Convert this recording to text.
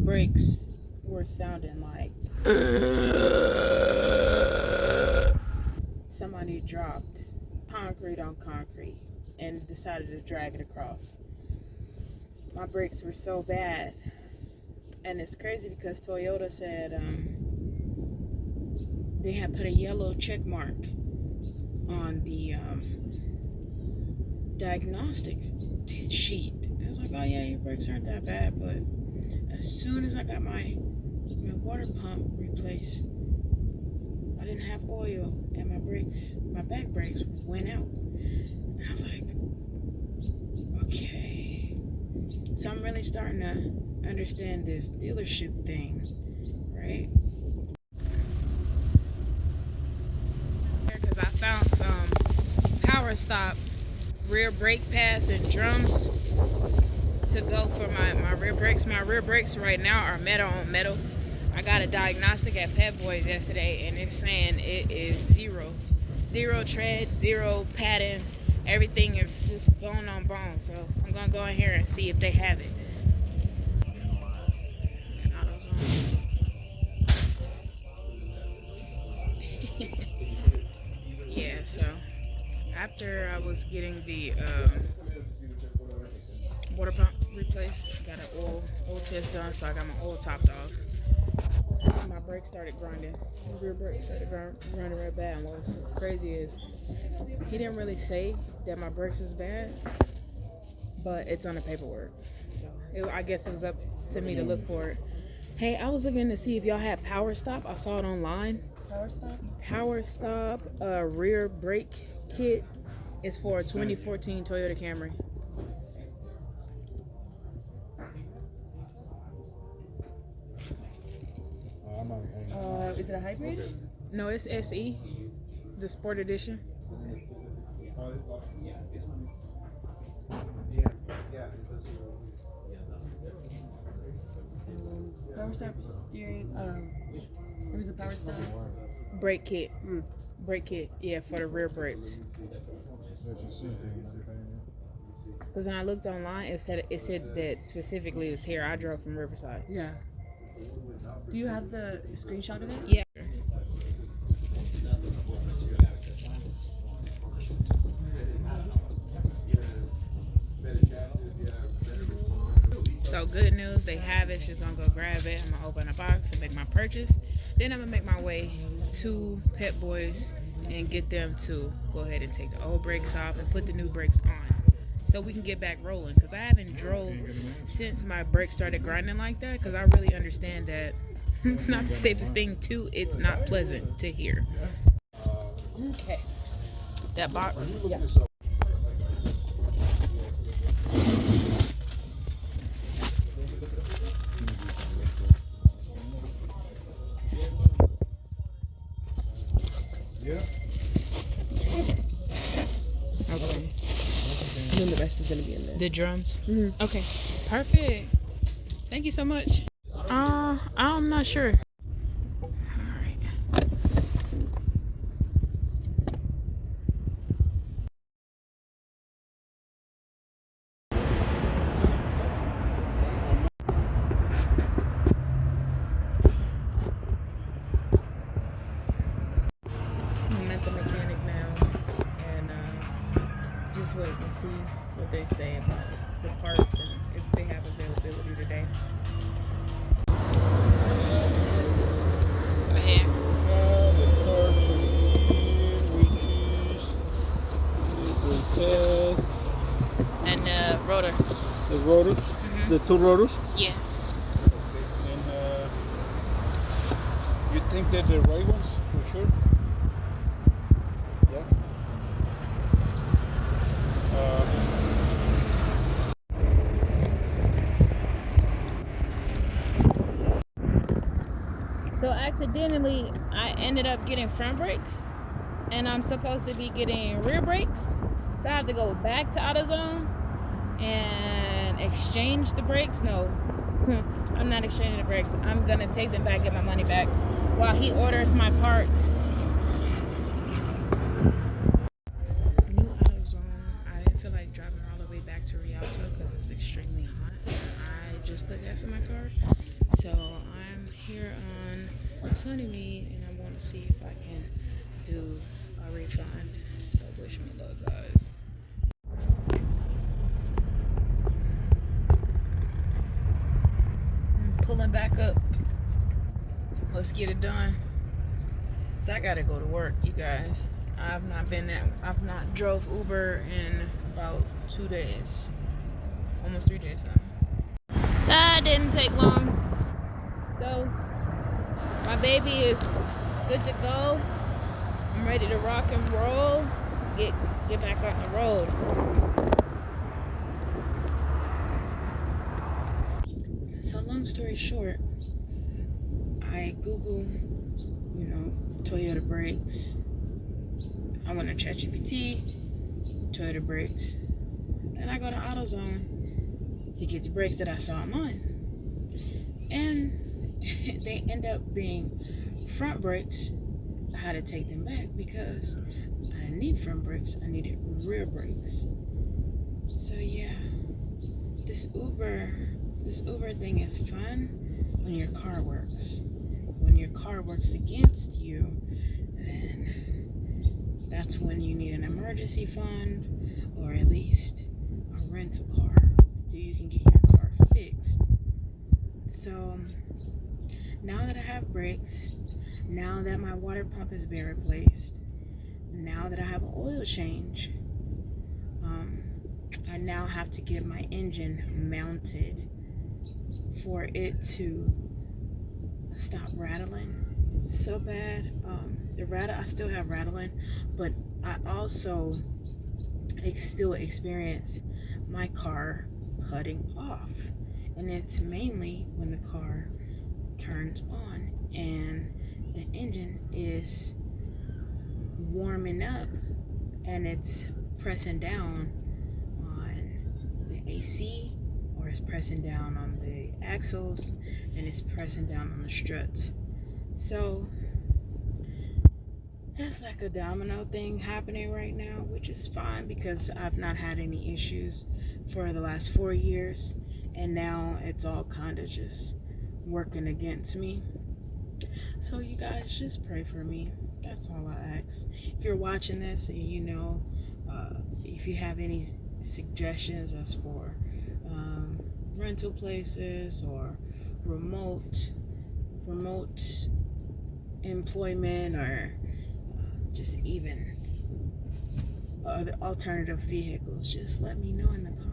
brakes were sounding like somebody dropped concrete on concrete and decided to drag it across. My brakes were so bad. And it's crazy because Toyota said they had put a yellow check mark on the diagnostic sheet. I was like, oh yeah, your brakes aren't that bad. But as soon as I got my water pump replaced, I didn't have oil and my back brakes went out. And I was like, okay. So I'm really starting to understand this dealership thing, right? Because I found some Power Stop rear brake pads and drums to go for my rear brakes. My rear brakes right now are metal on metal. I got a diagnostic at Pep Boys yesterday and it's saying it is zero tread, zero padding. Everything is just bone on bone. So I'm gonna go in here and see if they have it. Yeah, so after I was getting the water pump replaced, got an oil test done, so I got my oil topped off. My brakes started grinding. My rear brakes started grinding right bad. And what was crazy is he didn't really say that my brakes was bad, but it's on the paperwork. So I guess it was up to me to look for it. Hey, I was looking to see if y'all had Power Stop. I saw it online. Power Stop? Power Stop rear brake kit is for a 2014 Toyota Camry. Is it a hybrid? No, it's SE, the Sport Edition. Power Stop steering. It was a Power Stop brake kit. Brake kit, yeah, for the rear brakes. Because when I looked online, it said that specifically it was here. I drove from Riverside. Yeah. Do you have the screenshot of it? Yeah. So good news, they have it. She's gonna go grab it. I'm gonna open a box and make my purchase. Then I'm gonna make my way to Pep Boys and get them to go ahead and take the old brakes off and put the new brakes on, so we can get back rolling. Because I haven't drove since my brakes started grinding like that. Because I really understand that it's not the safest thing too. It's not pleasant to hear. Okay. That box. Yeah. Okay. And then the rest is gonna be in there. The drums. Mm-hmm. Okay. Perfect. Thank you so much. I'm not sure. All right. I'm at the mechanic now, and just wait and see what they say about the parts and if they have availability today. Right here. And the rotor. The rotors, the two rotors. Yeah. And you think they're the right ones for sure? Yeah. So accidentally, I ended up getting front brakes, and I'm supposed to be getting rear brakes. So I have to go back to AutoZone and exchange the brakes. No, I'm not exchanging the brakes. I'm gonna take them back, get my money back, while he orders my parts. New AutoZone. I didn't feel like driving all the way back to Rialto because it's extremely hot. I just put gas in my car, So I'm here on Sunnymead, and I want to see if I can do a refund. So wish me luck, guys. I'm pulling back up. Let's get it done. Cause I gotta go to work, you guys. I've not drove Uber in about 2 days, almost 3 days now. That didn't take long. So my baby is good to go. I'm ready to rock and roll. Get back on the road. So long story short, I Google, Toyota brakes. I went to ChatGPT, Toyota brakes. Then I go to AutoZone to get the brakes that I saw online. And they end up being front brakes. I had to take them back because I didn't need front brakes. I needed rear brakes. So yeah, this Uber thing is fun when your car works. When your car works against you, then that's when you need an emergency fund, or at least a rental car so you can get your car fixed. So now that I have brakes, now that my water pump has been replaced, now that I have an oil change, I now have to get my engine mounted for it to stop rattling so bad. I still have rattling, but I also still experience my car cutting off, and it's mainly when the car turns on and the engine is warming up and it's pressing down on the AC, or it's pressing down on the axles, and it's pressing down on the struts. So it's like a domino thing happening right now, which is fine because I've not had any issues for the last 4 years, and now it's all kind of just working against me. So you guys just pray for me. That's all I ask. If you're watching this and if you have any suggestions as for rental places or remote employment, or just even other alternative vehicles, just let me know in the comments.